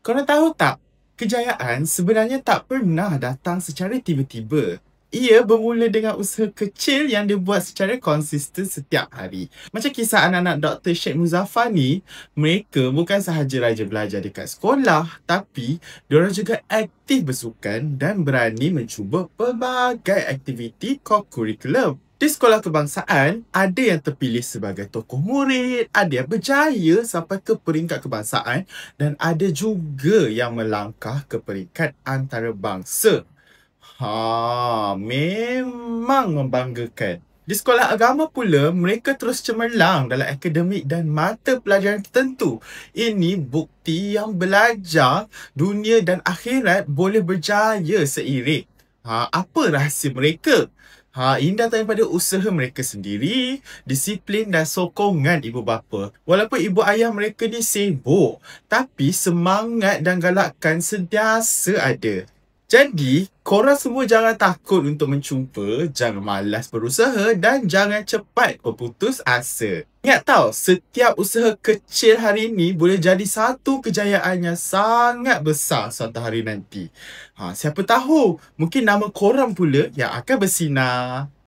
Korang tahu tak, kejayaan sebenarnya tak pernah datang secara tiba-tiba. Ia bermula dengan usaha kecil yang dibuat secara konsisten setiap hari. Macam kisah anak-anak Dr. Sheikh Muzaffar ni, mereka bukan sahaja rajin belajar dekat sekolah, tapi diorang juga aktif bersukan dan berani mencuba pelbagai aktiviti co-curriculum. Di sekolah kebangsaan, ada yang terpilih sebagai tokoh murid, ada yang berjaya sampai ke peringkat kebangsaan dan ada juga yang melangkah ke peringkat antarabangsa. Memang membanggakan. Di sekolah agama pula, mereka terus cemerlang dalam akademik dan mata pelajaran tertentu. Ini bukti yang belajar, dunia dan akhirat boleh berjaya seiring. Apa rahsia mereka? Ini datang daripada usaha mereka sendiri, disiplin dan sokongan ibu bapa. Walaupun ibu ayah mereka ni sibuk, tapi semangat dan galakan sentiasa ada. Jadi, korang semua jangan takut untuk mencuba, jangan malas berusaha dan jangan cepat berputus asa. Ingat tau, setiap usaha kecil hari ini boleh jadi satu kejayaan yang sangat besar suatu hari nanti. Siapa tahu, mungkin nama korang pula yang akan bersinar.